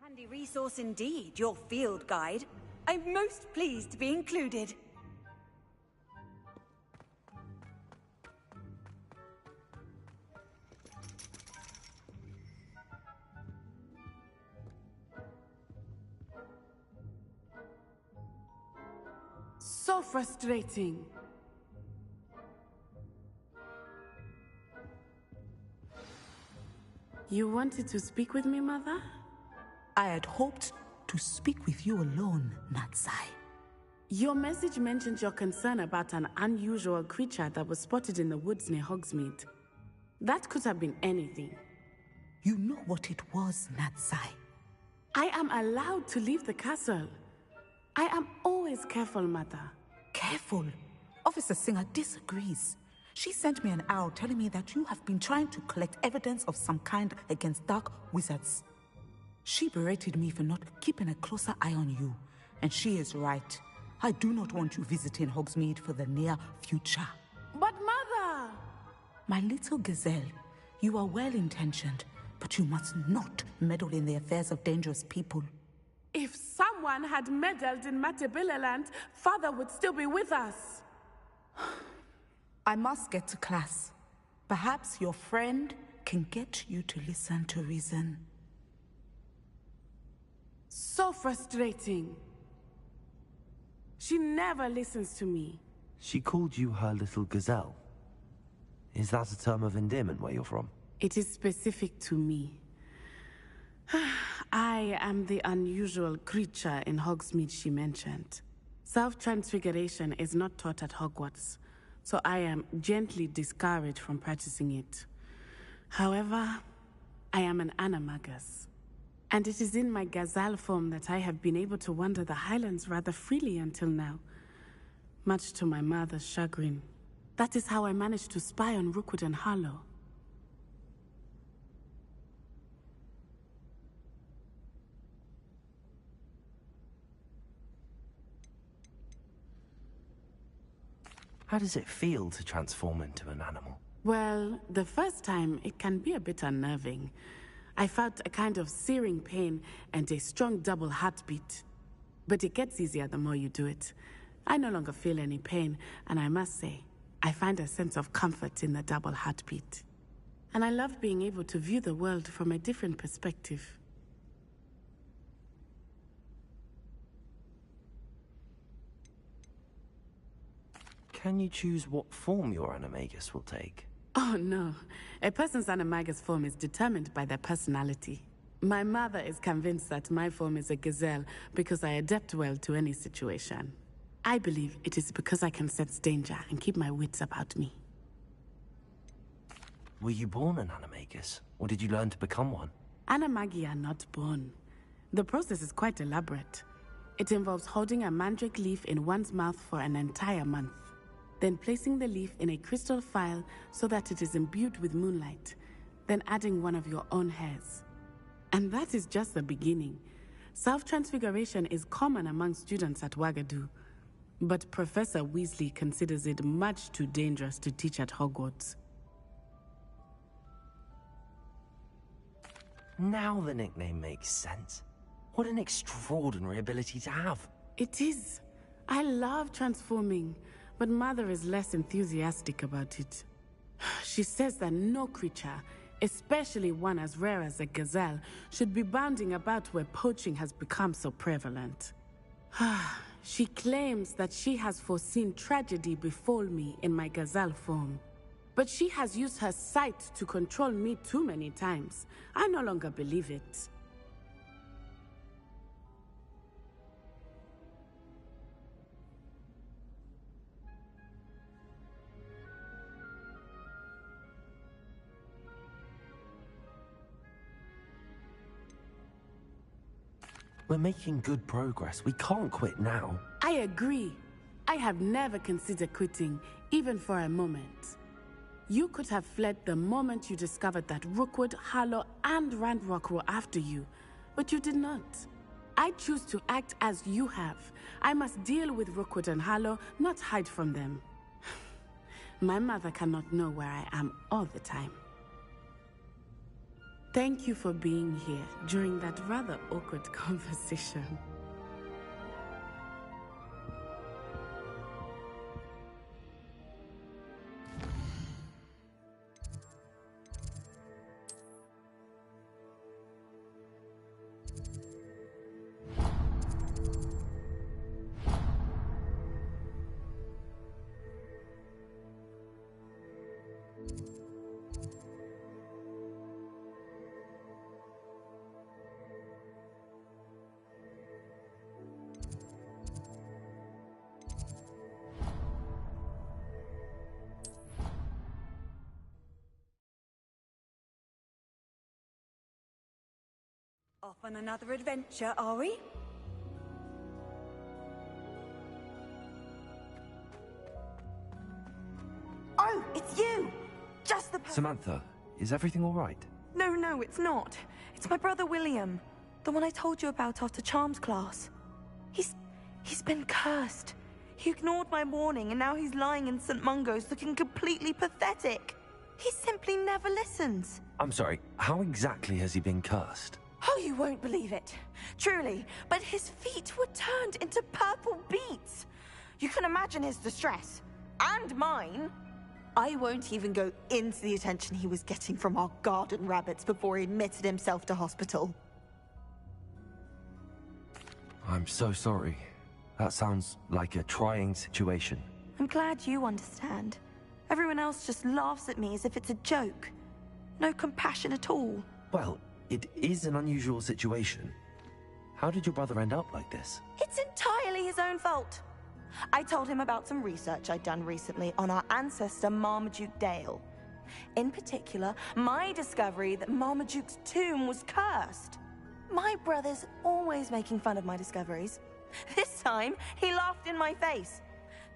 Handy resource indeed, your field guide. I'm most pleased to be included. So frustrating. You wanted to speak with me, Mother? I had hoped to speak with you alone, Natsai. Your message mentioned your concern about an unusual creature that was spotted in the woods near Hogsmeade. That could have been anything. You know what it was, Natsai. I am allowed to leave the castle. I am always careful, Mother. Careful? Officer Singer disagrees. She sent me an owl telling me that you have been trying to collect evidence of some kind against dark wizards. She berated me for not keeping a closer eye on you, and she is right. I do not want you visiting Hogsmeade for the near future. But Mother! My little gazelle, you are well-intentioned, but you must not meddle in the affairs of dangerous people. If someone had meddled in Matabeleland, Father would still be with us. I must get to class. Perhaps your friend can get you to listen to reason. So frustrating. She never listens to me. She called you her little gazelle. Is that a term of endearment where you're from? It is specific to me. I am the unusual creature in Hogsmeade she mentioned. Self-transfiguration is not taught at Hogwarts, so I am gently discouraged from practicing it. However, I am an animagus, and it is in my gazelle form that I have been able to wander the Highlands rather freely until now, much to my mother's chagrin. That is how I managed to spy on Rookwood and Harlow. How does it feel to transform into an animal? Well, the first time, it can be a bit unnerving. I felt a kind of searing pain and a strong double heartbeat. But it gets easier the more you do it. I no longer feel any pain, and I must say, I find a sense of comfort in the double heartbeat. And I love being able to view the world from a different perspective. Can you choose what form your animagus will take? Oh no, a person's animagus form is determined by their personality. My mother is convinced that my form is a gazelle because I adapt well to any situation. I believe it is because I can sense danger and keep my wits about me. Were you born an animagus, or did you learn to become one? Animagi are not born. The process is quite elaborate. It involves holding a mandrake leaf in one's mouth for an entire month, then placing the leaf in a crystal phial so that it is imbued with moonlight, then adding one of your own hairs. And that is just the beginning. Self-transfiguration is common among students at Wagadu, but Professor Weasley considers it much too dangerous to teach at Hogwarts. Now the nickname makes sense. What an extraordinary ability to have. It is. I love transforming, but Mother is less enthusiastic about it. She says that no creature, especially one as rare as a gazelle, should be bounding about where poaching has become so prevalent. She claims that she has foreseen tragedy befall me in my gazelle form. But she has used her sight to control me too many times. I no longer believe it. We're making good progress. We can't quit now. I agree. I have never considered quitting, even for a moment. You could have fled the moment you discovered that Rookwood, Harlow, and Randrock were after you, but you did not. I choose to act as you have. I must deal with Rookwood and Harlow, not hide from them. My mother cannot know where I am all the time. Thank you for being here during that rather awkward conversation. Off on another adventure, are we? Oh, it's you! Just the Samantha, is everything all right? No, it's not. It's my brother William. The one I told you about after Charms class. He's been cursed. He ignored my warning and now he's lying in St. Mungo's looking completely pathetic. He simply never listens. I'm sorry, how exactly has he been cursed? Oh, you won't believe it. Truly, but his feet were turned into purple beets. You can imagine his distress. And mine. I won't even go into the attention he was getting from our garden rabbits before he admitted himself to hospital. I'm so sorry. That sounds like a trying situation. I'm glad you understand. Everyone else just laughs at me as if it's a joke. No compassion at all. Well, it is an unusual situation. How did your brother end up like this? It's entirely his own fault. I told him about some research I'd done recently on our ancestor Marmaduke Dale. In particular, my discovery that Marmaduke's tomb was cursed. My brother's always making fun of my discoveries. This time, he laughed in my face.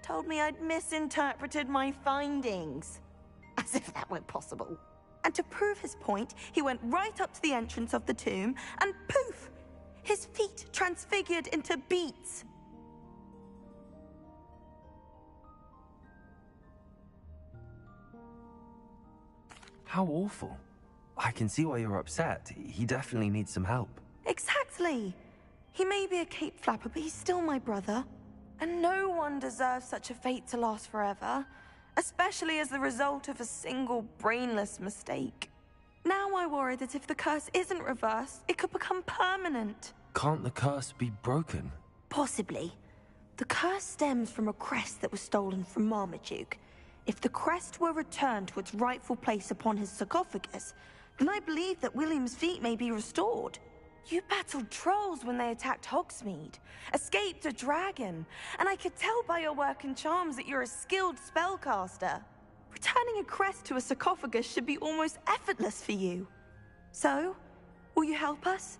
Told me I'd misinterpreted my findings. As if that were possible. And to prove his point, he went right up to the entrance of the tomb, and poof! His feet transfigured into beets. How awful. I can see why you're upset. He definitely needs some help. Exactly. He may be a cape flapper, but he's still my brother. And no one deserves such a fate to last forever, especially as the result of a single brainless mistake. Now I worry that if the curse isn't reversed, it could become permanent. Can't the curse be broken? Possibly. The curse stems from a crest that was stolen from Marmaduke. If the crest were returned to its rightful place upon his sarcophagus, then I believe that William's feet may be restored. You battled trolls when they attacked Hogsmeade, escaped a dragon, and I could tell by your work in charms that you're a skilled spellcaster. Returning a crest to a sarcophagus should be almost effortless for you. So, will you help us?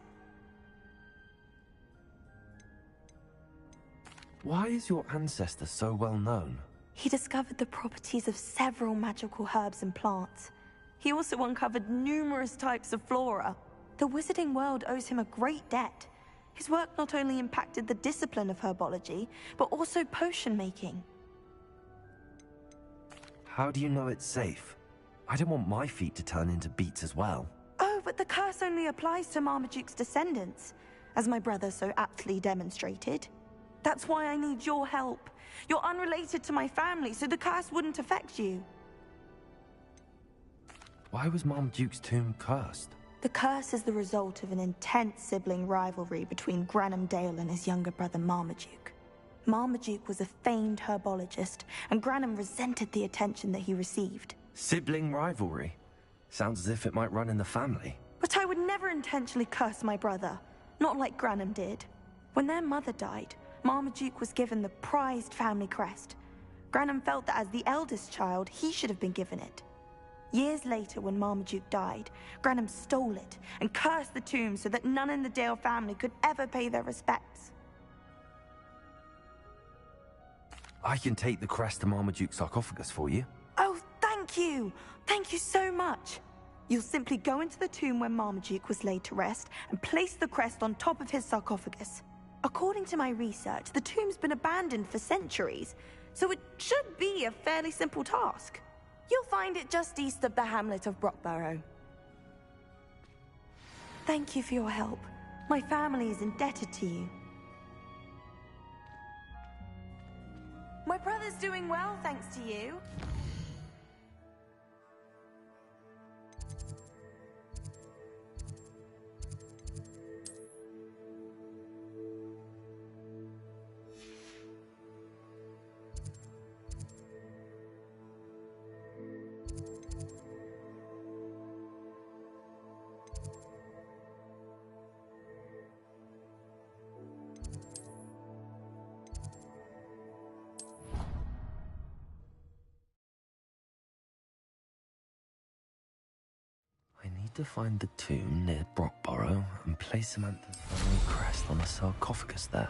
Why is your ancestor so well known? He discovered the properties of several magical herbs and plants. He also uncovered numerous types of flora. The wizarding world owes him a great debt. His work not only impacted the discipline of herbology, but also potion making. How do you know it's safe? I don't want my feet to turn into beets as well. Oh, but the curse only applies to Marmaduke's descendants, as my brother so aptly demonstrated. That's why I need your help. You're unrelated to my family, so the curse wouldn't affect you. Why was Marmaduke's tomb cursed? The curse is the result of an intense sibling rivalry between Granham Dale and his younger brother Marmaduke. Marmaduke was a famed herbologist, and Granham resented the attention that he received. Sibling rivalry? Sounds as if it might run in the family. But I would never intentionally curse my brother, not like Granham did. When their mother died, Marmaduke was given the prized family crest. Granham felt that as the eldest child, he should have been given it. Years later, when Marmaduke died, Granum stole it and cursed the tomb so that none in the Dale family could ever pay their respects. I can take the crest to Marmaduke's sarcophagus for you. Oh, thank you! Thank you so much! You'll simply go into the tomb where Marmaduke was laid to rest and place the crest on top of his sarcophagus. According to my research, the tomb's been abandoned for centuries, so it should be a fairly simple task. You'll find it just east of the hamlet of Brockborough. Thank you for your help. My family is indebted to you. My brother's doing well, thanks to you. I need to find the tomb near Brockborough and place Samantha's family crest on a sarcophagus there.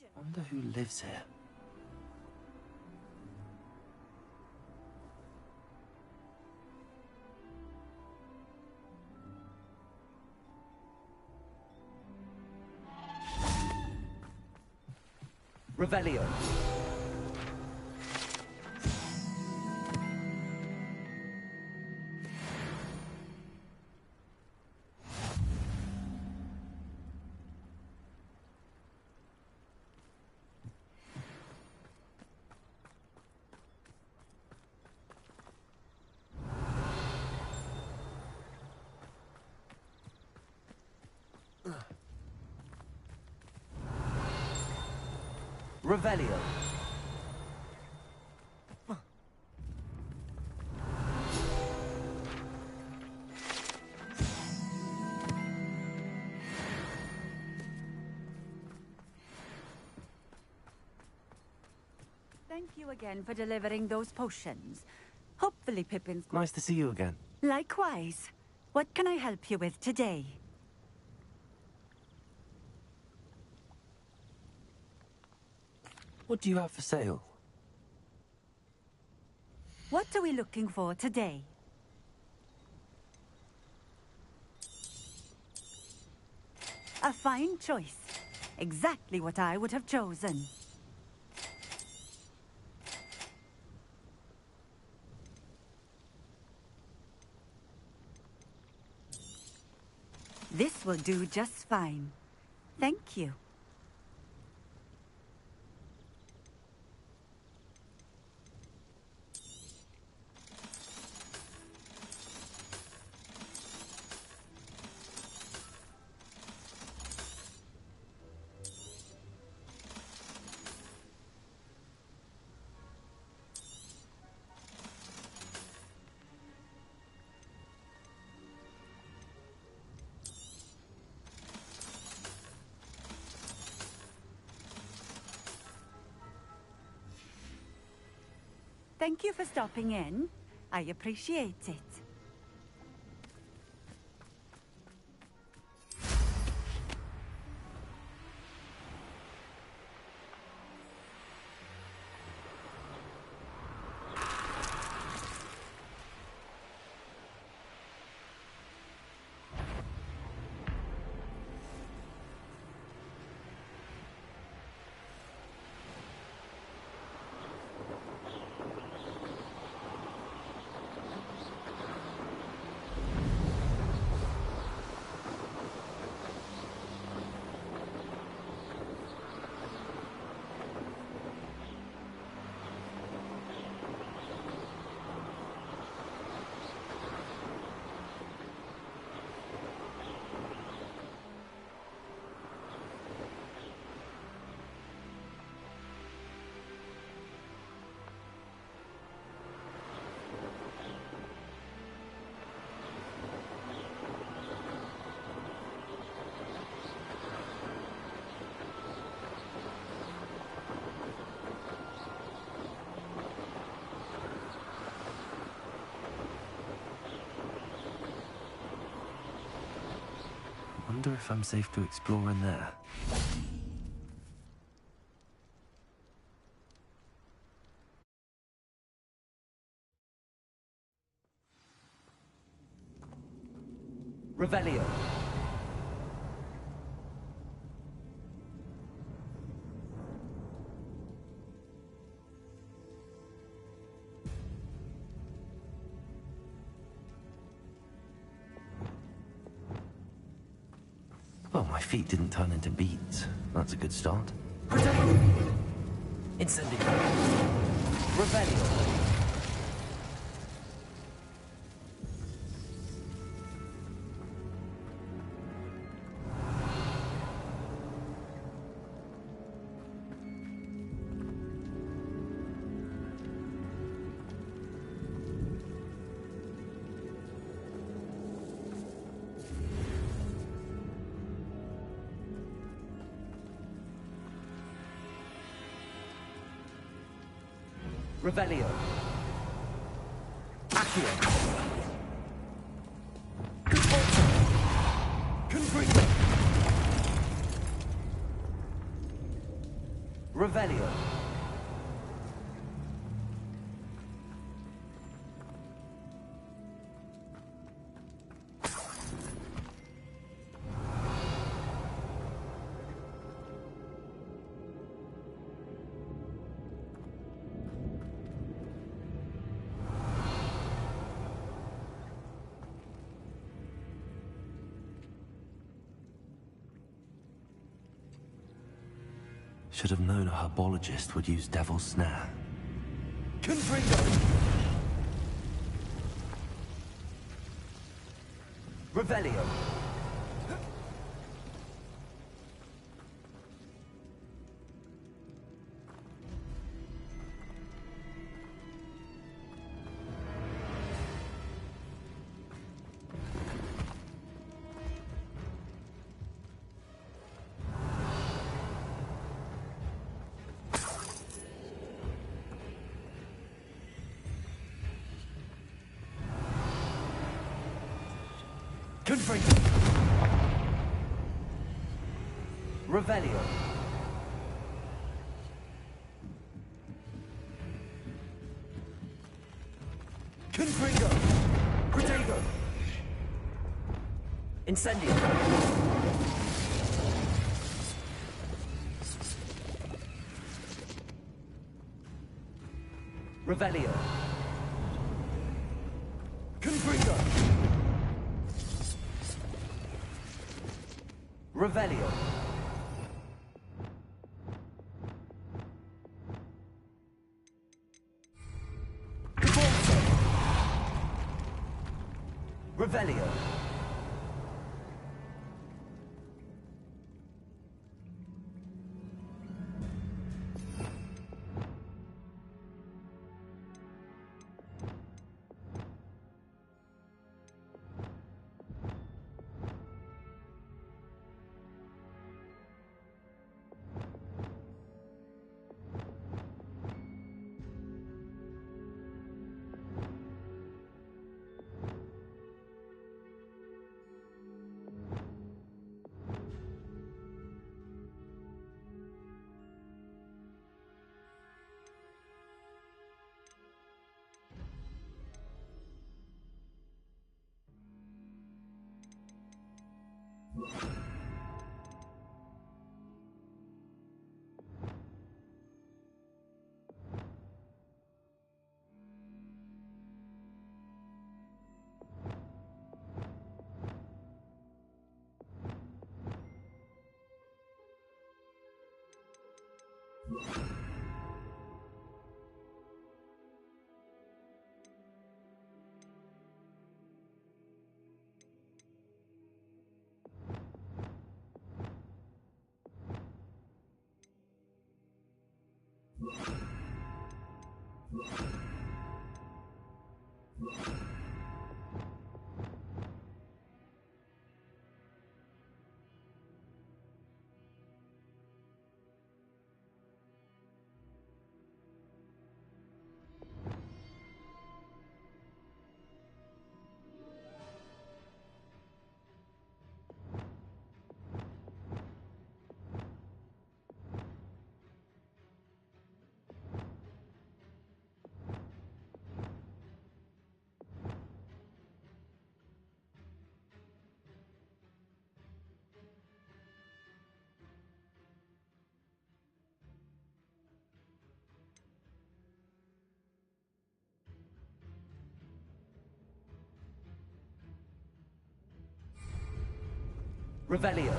I wonder who lives here. Revelio. Revelio. Thank you again for delivering those potions. Hopefully Pippin's... Nice to see you again. Likewise. What can I help you with today? What do you have for sale? What are we looking for today? A fine choice. Exactly what I would have chosen. This will do just fine. Thank you. Thank you for stopping in. I appreciate it. wonder if I'm safe to explore in there. Revelio. Well, my feet didn't turn into beads. That's a good start. Incendio. Revelio. Revelio. Accio. Conforto. Confringo. Revelio. Should have known a herbologist would use Devil's Snare. Confringo. Revelio. Confringo. Revelio. Confringo. Protego. Incendio. Revelio. Confringo. Revelio. Conforto. Revelio. Revelio.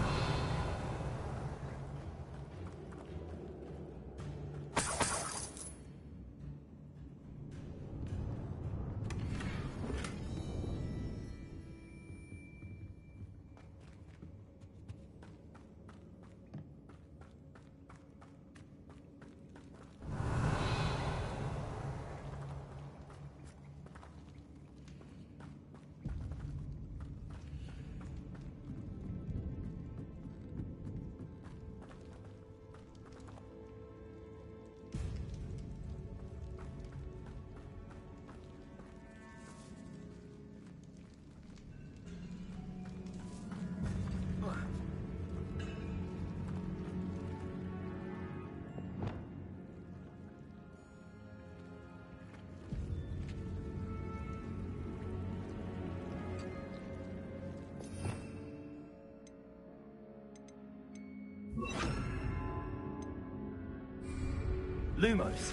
Lumos.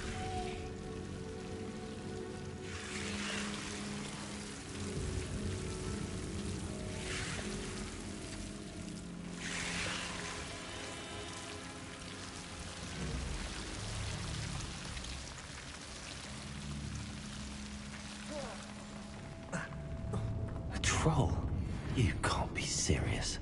A troll? You can't be serious.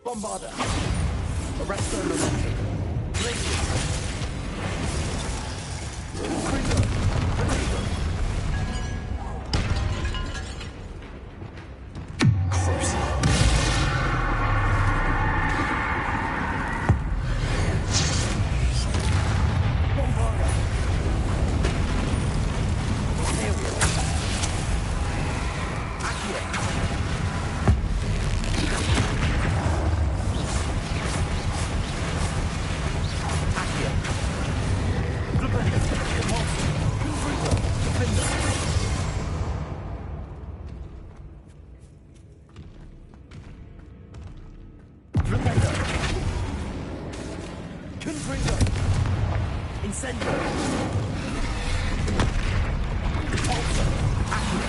Bombarder. Arresto momentum. Glacier. Krieger. Retriever. Bombarder. Aerial. Accio. Incendio! Repulsor! Accio!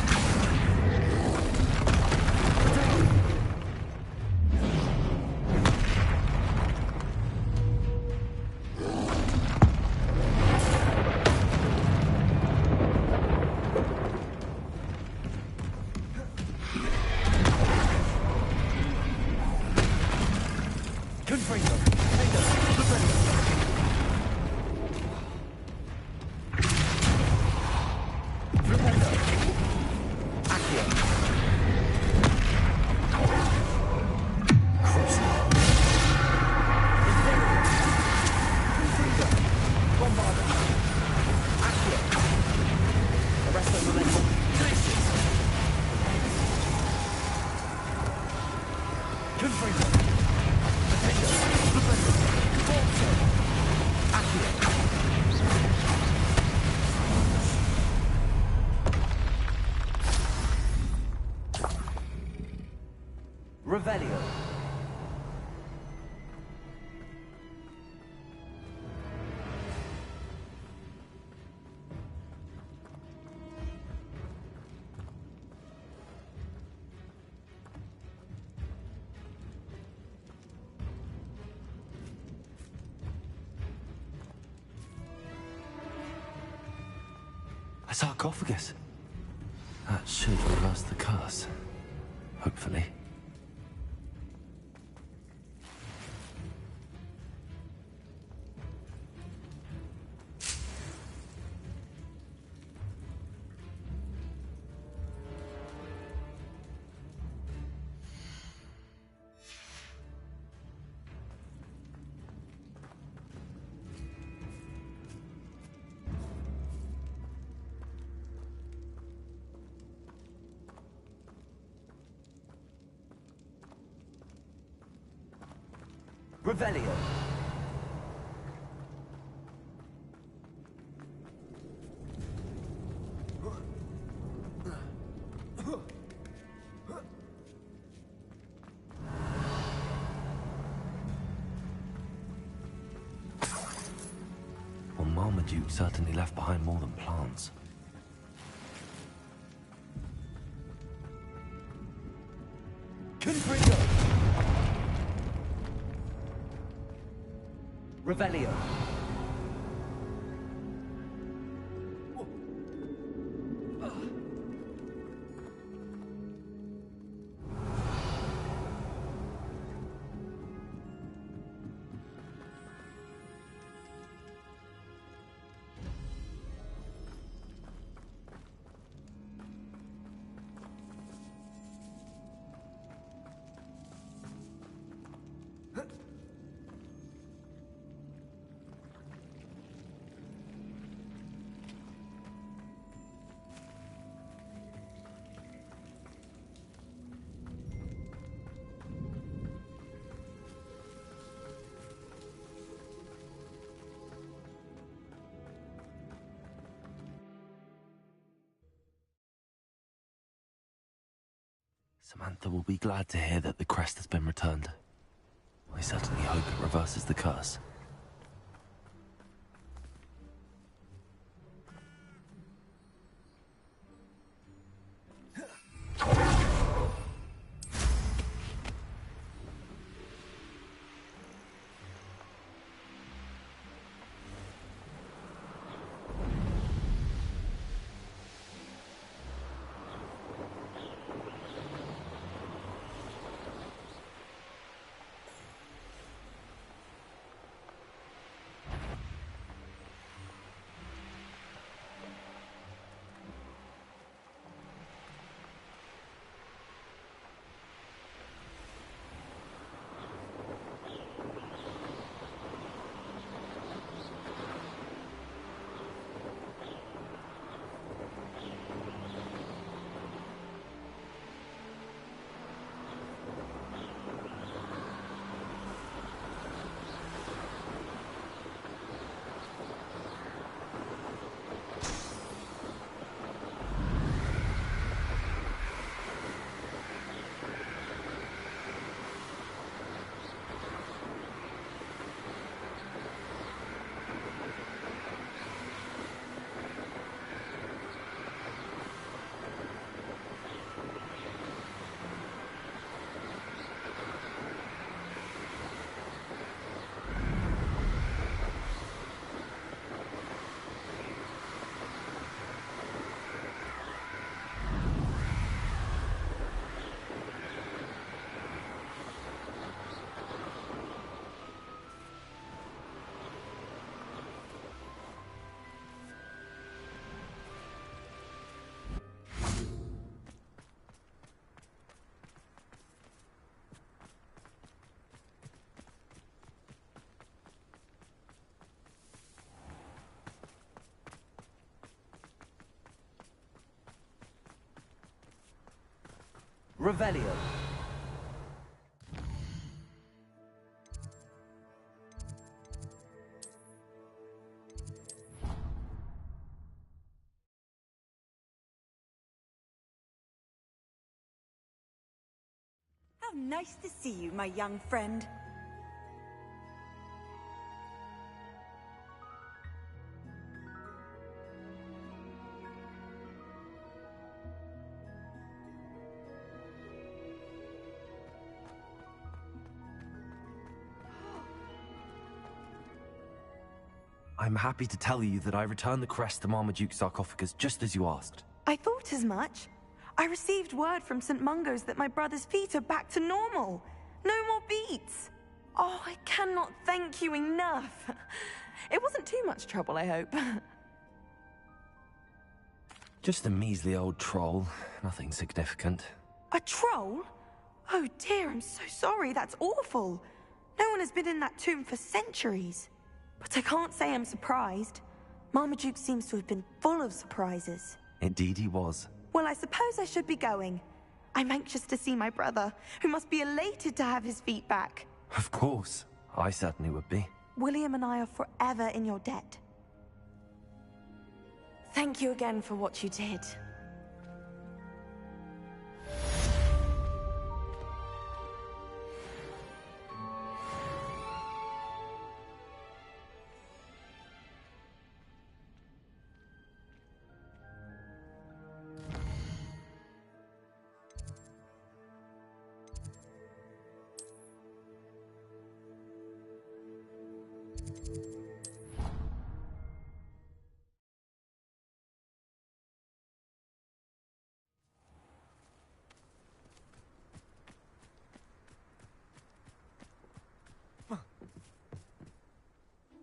Confringo! Confringo! Rependo! Accio! Cruiser! Imperial! Confringo! Bombarder! Accio! Arresto momentum! Glaciers! Confringo! Rependo! Rependo! Forza! Accio! Revelio. A sarcophagus. That should reverse the curse. Hopefully. Revelio. Marmaduke certainly left behind more than plants. Confringo! Revelio. Samantha will be glad to hear that the crest has been returned. I certainly hope it reverses the curse. Revelio. How nice to see you, my young friend. I'm happy to tell you that I returned the crest to Marmaduke's sarcophagus just as you asked. I thought as much. I received word from St. Mungo's that my brother's feet are back to normal. No more beats. Oh, I cannot thank you enough. It wasn't too much trouble, I hope. Just a measly old troll, nothing significant. A troll? Oh dear, I'm so sorry, that's awful. No one has been in that tomb for centuries. But I can't say I'm surprised. Marmaduke seems to have been full of surprises. Indeed he was. Well, I suppose I should be going. I'm anxious to see my brother, who must be elated to have his feet back. Of course. I certainly would be. William and I are forever in your debt. Thank you again for what you did.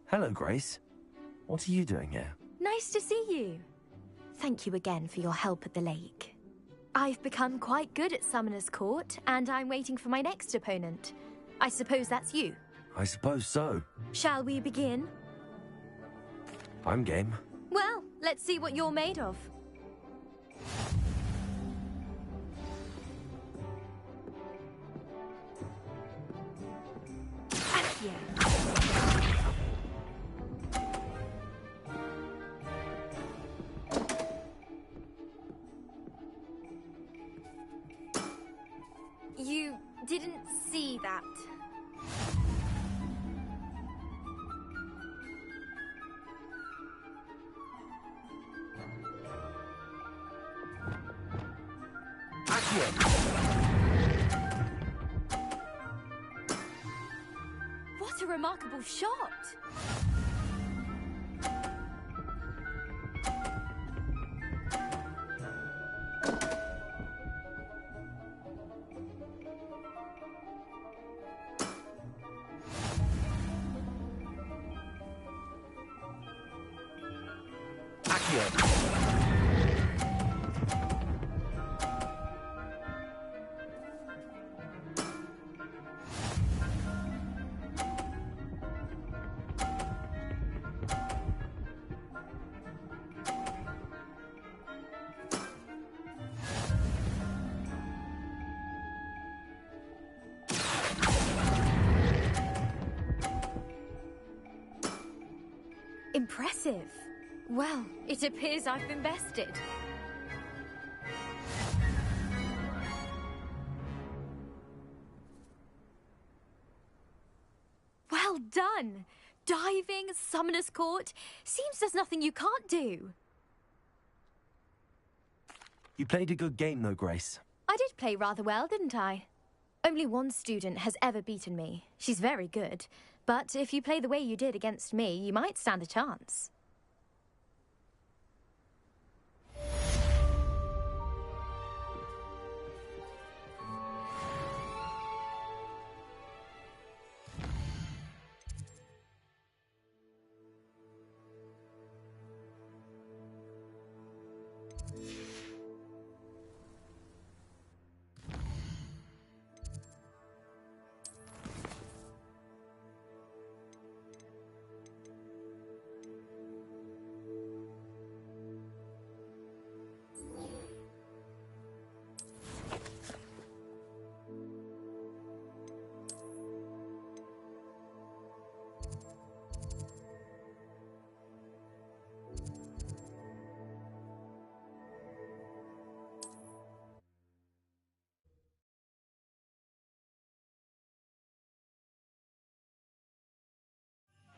Hello, Grace. What are you doing here? Nice to see you. Thank you again for your help at the lake. I've become quite good at Summoner's Court, and I'm waiting for my next opponent. I suppose that's you. I suppose so. Shall we begin? I'm game. Well, let's see what you're made of. Accio. You didn't see that. What a remarkable shot! Impressive. Well, it appears I've been bested. Well done! Diving, Summoner's Court. Seems there's nothing you can't do. You played a good game, though, Grace. I did play rather well, didn't I? Only one student has ever beaten me. She's very good. But if you play the way you did against me, you might stand a chance.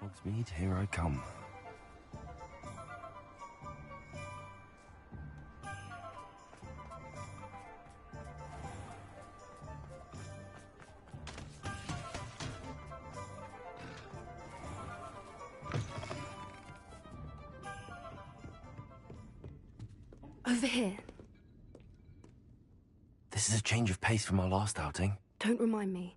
Hogsmeade, here I come. Over here. This is a change of pace from our last outing. Don't remind me.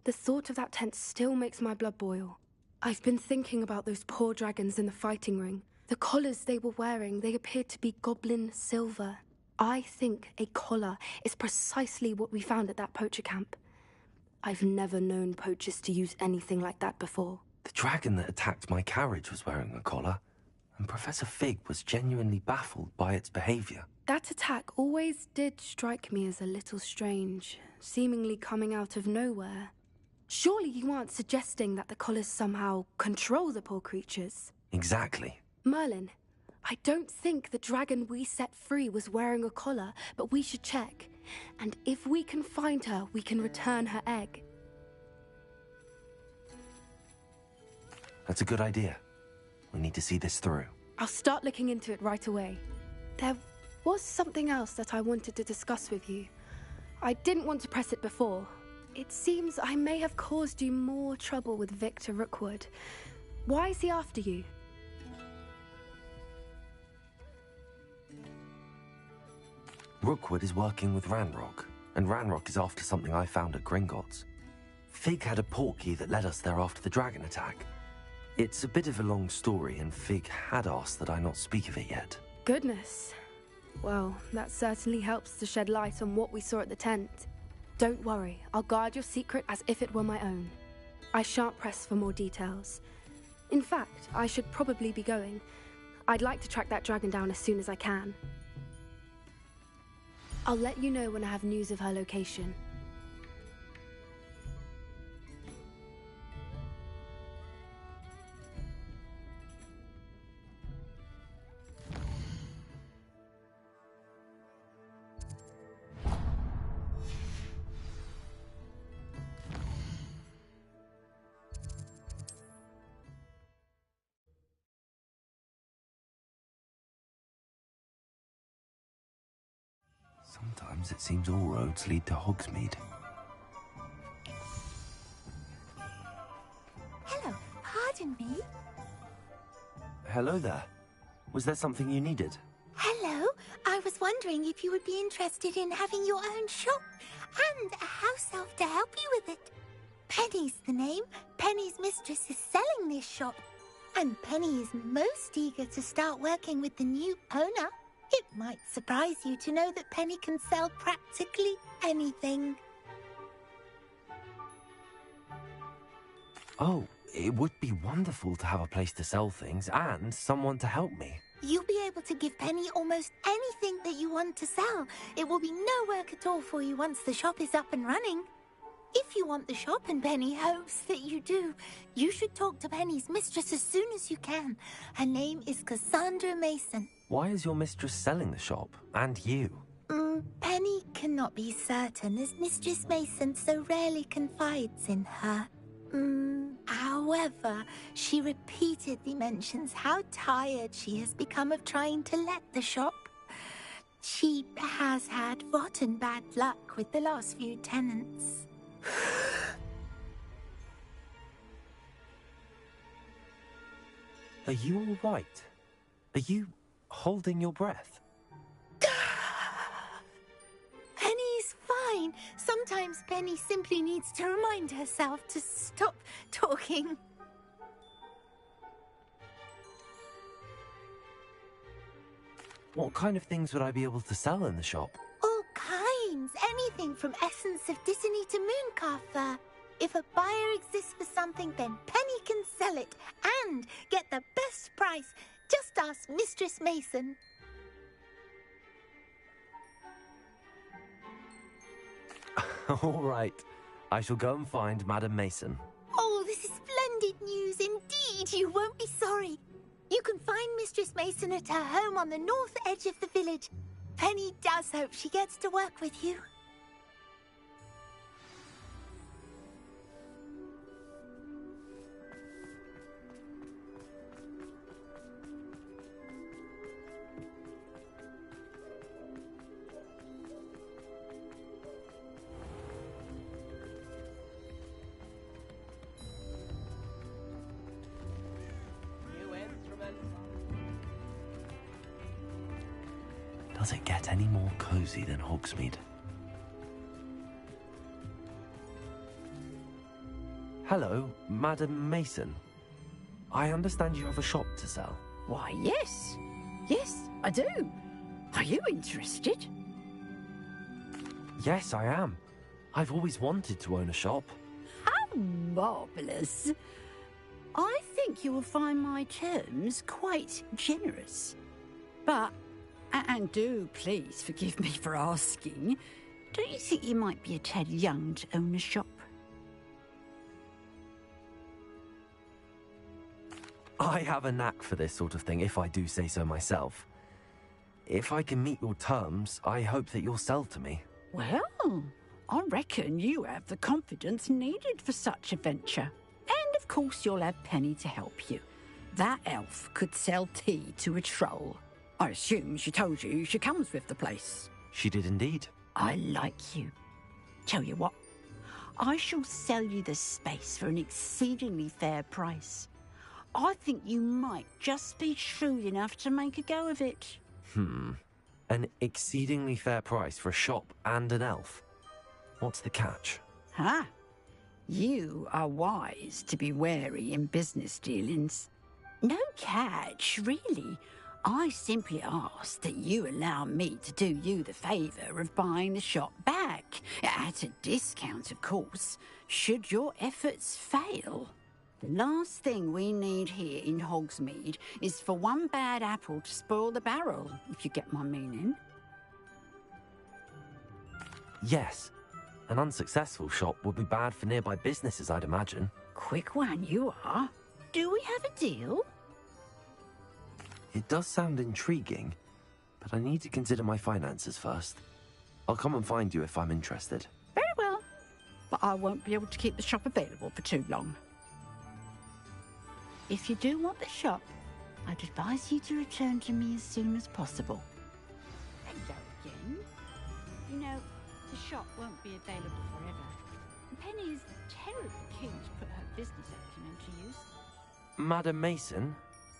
The thought of that tent still makes my blood boil. I've been thinking about those poor dragons in the fighting ring. The collars they were wearing, they appeared to be goblin silver. I think a collar is precisely what we found at that poacher camp. I've never known poachers to use anything like that before. The dragon that attacked my carriage was wearing a collar, and Professor Fig was genuinely baffled by its behavior. That attack always did strike me as a little strange, seemingly coming out of nowhere. Surely you aren't suggesting that the collars somehow control the poor creatures? Exactly. Merlin, I don't think the dragon we set free was wearing a collar, but we should check. And if we can find her, we can return her egg. That's a good idea. We need to see this through. I'll start looking into it right away. There was something else that I wanted to discuss with you. I didn't want to press it before. It seems I may have caused you more trouble with Victor Rookwood. Why is he after you? Rookwood is working with Ranrock, and Ranrock is after something I found at Gringotts. Fig had a portkey that led us there after the dragon attack. It's a bit of a long story, and Fig had asked that I not speak of it yet. Goodness. Well, that certainly helps to shed light on what we saw at the tent. Don't worry, I'll guard your secret as if it were my own. I shan't press for more details. In fact, I should probably be going. I'd like to track that dragon down as soon as I can. I'll let you know when I have news of her location. Sometimes it seems all roads lead to Hogsmeade. Hello, pardon me? Hello there. Was there something you needed? Hello, I was wondering if you would be interested in having your own shop and a house elf to help you with it. Penny's the name. Penny's mistress is selling this shop, and Penny is most eager to start working with the new owner. It might surprise you to know that Penny can sell practically anything. Oh, it would be wonderful to have a place to sell things and someone to help me. You'll be able to give Penny almost anything that you want to sell. It will be no work at all for you once the shop is up and running. If you want the shop and Penny hopes that you do, you should talk to Penny's mistress as soon as you can. Her name is Cassandra Mason. Why is your mistress selling the shop? And you? Penny cannot be certain, as Mistress Mason so rarely confides in her. However, she repeatedly mentions how tired she has become of trying to let the shop. She has had rotten bad luck with the last few tenants. Are you all right? Are you holding your breath? Penny's fine. Sometimes Penny simply needs to remind herself to stop talking. What kind of things would I be able to sell in the shop? All kinds. Anything from essence of Disney to mooncalf fur. If a buyer exists for something, then Penny can sell it and get the best price. Just ask Mistress Mason. All right. I shall go and find Madam Mason. Oh, this is splendid news indeed. You won't be sorry. You can find Mistress Mason at her home on the north edge of the village. Penny does hope she gets to work with you. Does it get any more cozy than Hogsmeade? Hello, Madam Mason. I understand you have a shop to sell. Why, yes. Yes, I do. Are you interested? Yes, I am. I've always wanted to own a shop. How marvellous. I think you will find my terms quite generous. But, and do please forgive me for asking, don't you think you might be a tad young to own a shop? I have a knack for this sort of thing, if I do say so myself. If I can meet your terms, I hope that you'll sell to me. Well, I reckon you have the confidence needed for such a venture. And of course you'll have Penny to help you. That elf could sell tea to a troll. I assume she told you she comes with the place. She did indeed. I like you. Tell you what, I shall sell you the space for an exceedingly fair price. I think you might just be shrewd enough to make a go of it. An exceedingly fair price for a shop and an elf. What's the catch? Huh? You are wise to be wary in business dealings. No catch, really. I simply ask that you allow me to do you the favour of buying the shop back. At a discount, of course, should your efforts fail. The last thing we need here in Hogsmeade is for one bad apple to spoil the barrel, if you get my meaning. Yes. An unsuccessful shop would be bad for nearby businesses, I'd imagine. Quick one you are. Do we have a deal? It does sound intriguing, but I need to consider my finances first. I'll come and find you if I'm interested. Very well. But I won't be able to keep the shop available for too long. If you do want the shop, I'd advise you to return to me as soon as possible. Hello again. You know, the shop won't be available forever. Penny is terribly keen to put her business acumen to use. Madam Mason,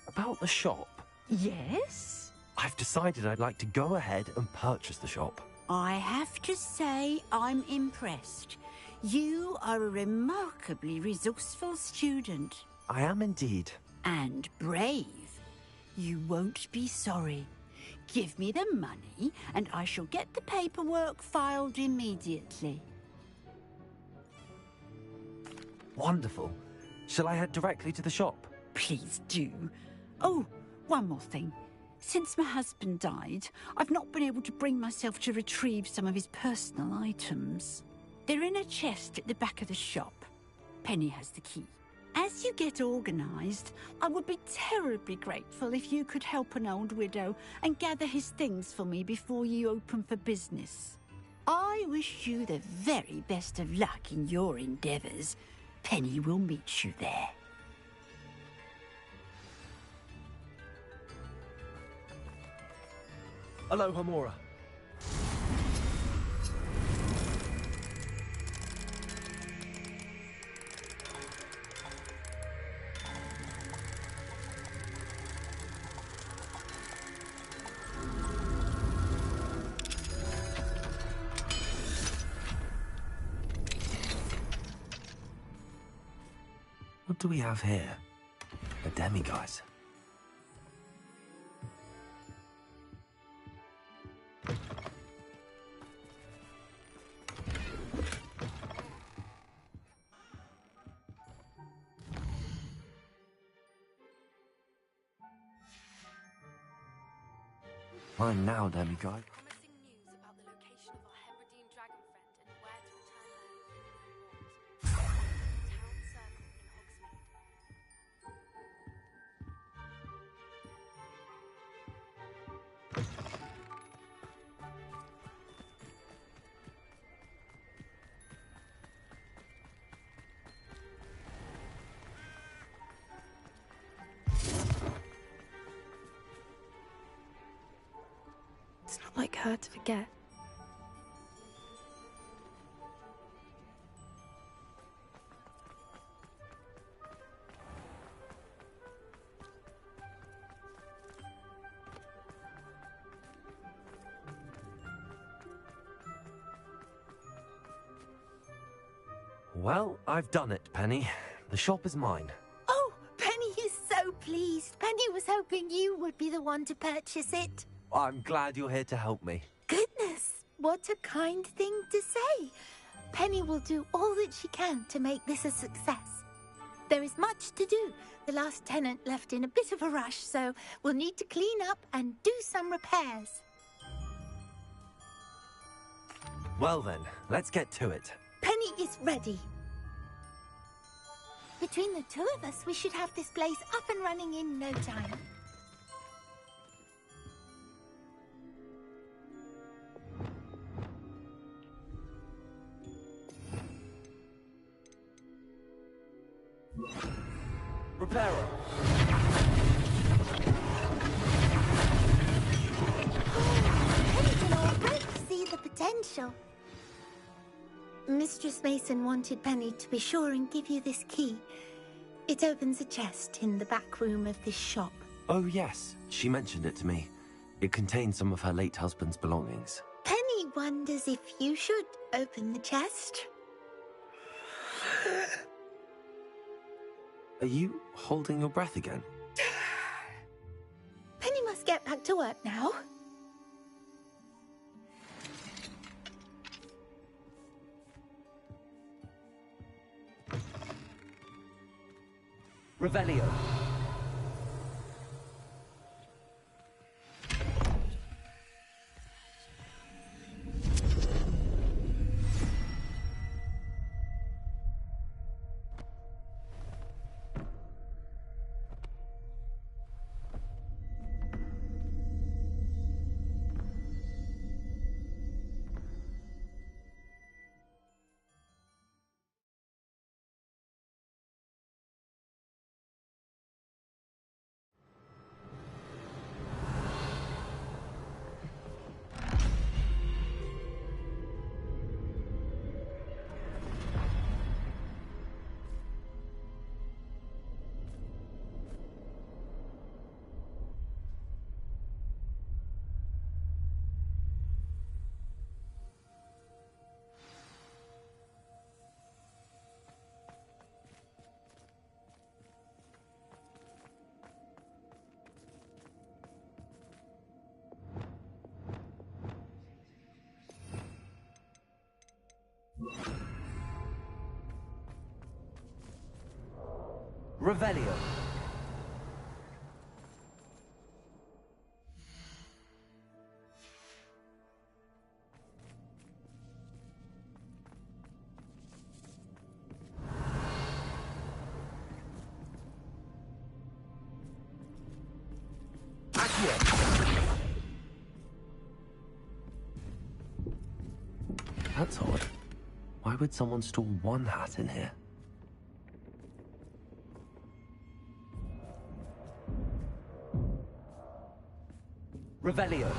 about the shop. Yes? I've decided I'd like to go ahead and purchase the shop. I have to say I'm impressed. You are a remarkably resourceful student. I am indeed. And brave. You won't be sorry. Give me the money, and I shall get the paperwork filed immediately. Wonderful. Shall I head directly to the shop? Please do. Oh, one more thing. Since my husband died, I've not been able to bring myself to retrieve some of his personal items. They're in a chest at the back of the shop. Penny has the key. As you get organised, I would be terribly grateful if you could help an old widow and gather his things for me before you open for business. I wish you the very best of luck in your endeavours. Penny will meet you there. Hello, Hamora. What do we have here? A demiguise. Mine now, demiguise. Promising news about the location of our Hebridean dragon friend and where to return her if we want. Town Circle in Hogsmeade. It's not like her to forget. Well, I've done it, Penny. The shop is mine. Oh, Penny is so pleased. Penny was hoping you would be the one to purchase it. I'm glad you're here to help me. Goodness, what a kind thing to say. Penny will do all that she can to make this a success. There is much to do. The last tenant left in a bit of a rush, so we'll need to clean up and do some repairs. Well then, let's get to it. Penny is ready. Between the two of us, we should have this place up and running in no time. Repairer. Penny can already see the potential. Mistress Mason wanted Penny to be sure and give you this key. It opens a chest in the back room of this shop. Oh, yes. She mentioned it to me. It contains some of her late husband's belongings. Penny wonders if you should open the chest. Are you holding your breath again? Penny must get back to work now. Revelio. Revelio. That's odd. Why would someone store one hat in here? Revelio.